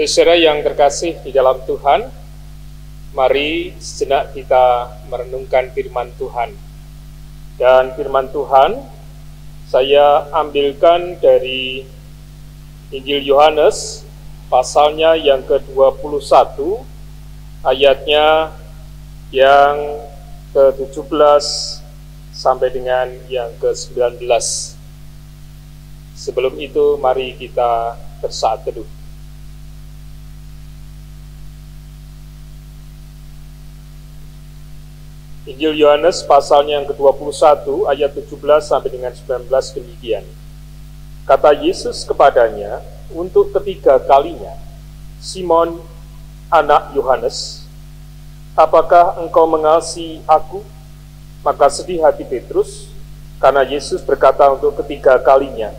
Saudara yang terkasih di dalam Tuhan, mari sejenak kita merenungkan firman Tuhan. Dan firman Tuhan saya ambilkan dari Injil Yohanes, pasalnya yang ke-21, ayatnya yang ke-17 sampai dengan yang ke-19. Sebelum itu, mari kita bersaat teduh. Injil Yohanes pasalnya yang ke-21 ayat 17 sampai dengan 19 demikian. Kata Yesus kepadanya untuk ketiga kalinya, Simon anak Yohanes, apakah engkau mengasihi aku? Maka sedih hati Petrus, karena Yesus berkata untuk ketiga kalinya,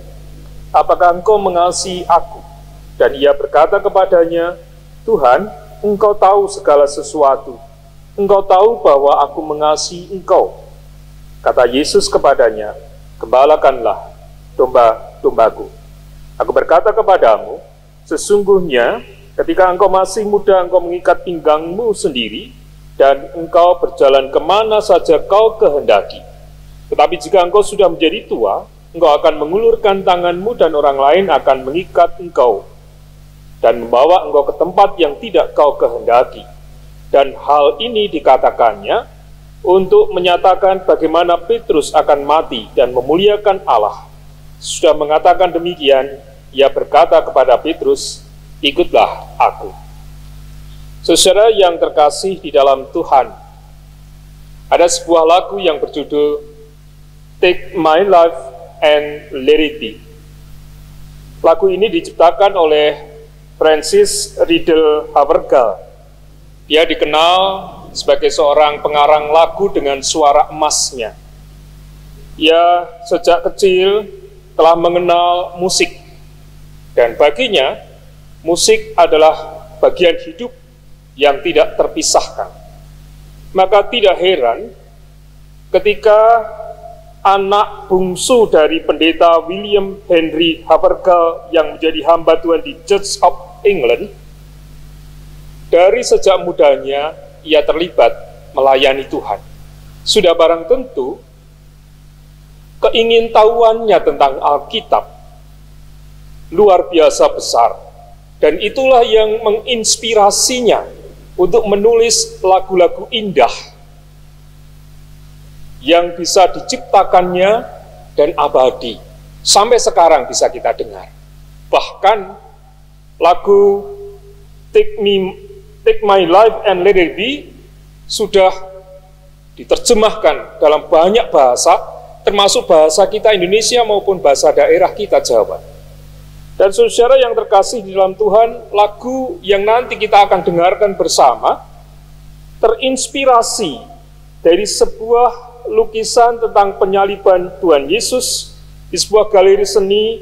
apakah engkau mengasihi aku? Dan ia berkata kepadanya, Tuhan, engkau tahu segala sesuatu. Engkau tahu bahwa aku mengasihi engkau. Kata Yesus kepadanya, gembalakanlah domba-dombaku. Aku berkata kepadamu, sesungguhnya ketika engkau masih muda, engkau mengikat pinggangmu sendiri, dan engkau berjalan kemana saja kau kehendaki. Tetapi jika engkau sudah menjadi tua, engkau akan mengulurkan tanganmu dan orang lain akan mengikat engkau dan membawa engkau ke tempat yang tidak kau kehendaki. Dan hal ini dikatakannya untuk menyatakan bagaimana Petrus akan mati dan memuliakan Allah. Sudah mengatakan demikian, ia berkata kepada Petrus, ikutlah aku. Saudara yang terkasih di dalam Tuhan, ada sebuah lagu yang berjudul Take My Life and Let It Be. Lagu ini diciptakan oleh Francis Riddle Havergal. Dia dikenal sebagai seorang pengarang lagu dengan suara emasnya. Ia sejak kecil telah mengenal musik, dan baginya musik adalah bagian hidup yang tidak terpisahkan. Maka tidak heran ketika anak bungsu dari pendeta William Henry Havergal yang menjadi hamba Tuhan di Church of England, dari sejak mudanya ia terlibat melayani Tuhan. Sudah barang tentu keingintahuannya tentang Alkitab luar biasa besar, dan itulah yang menginspirasinya untuk menulis lagu-lagu indah yang bisa diciptakannya dan abadi sampai sekarang bisa kita dengar. Bahkan lagu Take My Life and Let It Be sudah diterjemahkan dalam banyak bahasa, termasuk bahasa kita Indonesia maupun bahasa daerah kita Jawa. Dan saudara yang terkasih di dalam Tuhan, lagu yang nanti kita akan dengarkan bersama terinspirasi dari sebuah lukisan tentang penyaliban Tuhan Yesus di sebuah galeri seni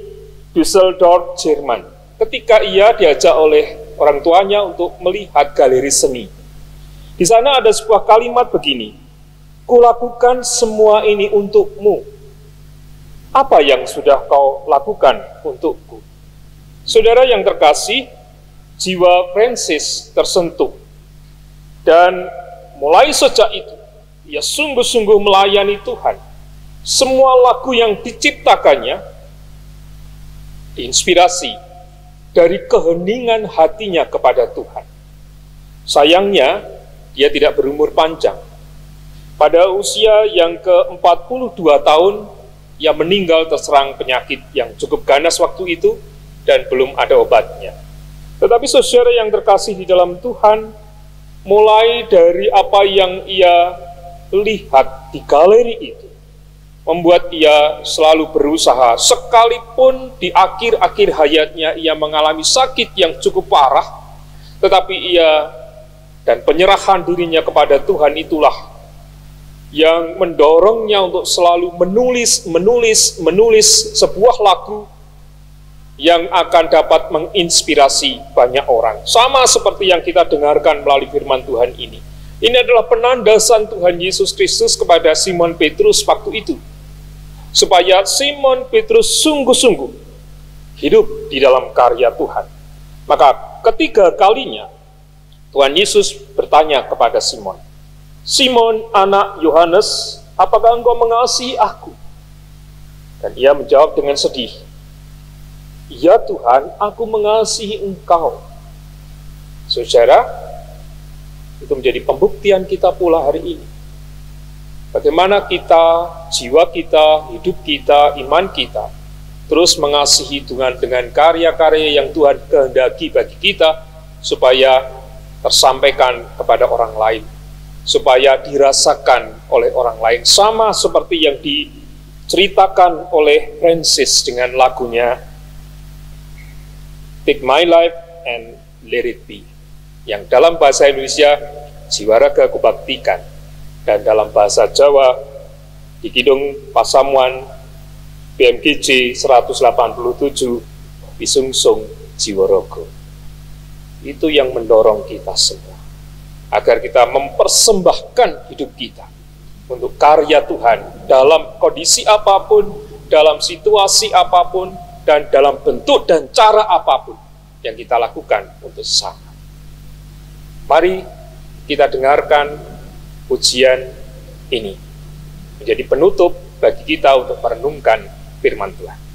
Düsseldorf, Jerman. Ketika ia diajak oleh orang tuanya untuk melihat galeri seni. Di sana ada sebuah kalimat begini, kulakukan semua ini untukmu. Apa yang sudah kau lakukan untukku? Saudara yang terkasih, jiwa Francis tersentuh. Dan mulai sejak itu, ia sungguh-sungguh melayani Tuhan. Semua lagu yang diciptakannya diinspirasi dari keheningan hatinya kepada Tuhan. Sayangnya, dia tidak berumur panjang. Pada usia yang ke-42 tahun, ia meninggal terserang penyakit yang cukup ganas waktu itu dan belum ada obatnya. Tetapi saudara yang terkasih di dalam Tuhan, mulai dari apa yang ia lihat di galeri itu, membuat ia selalu berusaha, sekalipun di akhir-akhir hayatnya ia mengalami sakit yang cukup parah, tetapi ia dan penyerahan dirinya kepada Tuhan itulah yang mendorongnya untuk selalu menulis sebuah lagu yang akan dapat menginspirasi banyak orang. Sama seperti yang kita dengarkan melalui firman Tuhan ini. Ini adalah penandasan Tuhan Yesus Kristus kepada Simon Petrus waktu itu, supaya Simon Petrus sungguh-sungguh hidup di dalam karya Tuhan. Maka ketiga kalinya Tuhan Yesus bertanya kepada Simon, "Simon, anak Yohanes, apakah engkau mengasihi aku?" Dan ia menjawab dengan sedih, "Ya Tuhan, aku mengasihi engkau." Saudara, itu menjadi pembuktian kita pula hari ini. Bagaimana kita, jiwa kita, hidup kita, iman kita, terus mengasihi Tuhan dengan karya-karya yang Tuhan kehendaki bagi kita, supaya tersampaikan kepada orang lain, supaya dirasakan oleh orang lain. Sama seperti yang diceritakan oleh Francis dengan lagunya Take My Life and Let It Be, yang dalam bahasa Indonesia jiwa raga kubaktikan, dan dalam bahasa Jawa di Kidung Pasamuan BMGJ 187 Pisungsung Jiwaraga. Itu yang mendorong kita semua agar kita mempersembahkan hidup kita untuk karya Tuhan dalam kondisi apapun, dalam situasi apapun, dan dalam bentuk dan cara apapun yang kita lakukan untuk sesama. Mari kita dengarkan pujian ini menjadi penutup bagi kita untuk merenungkan firman Tuhan.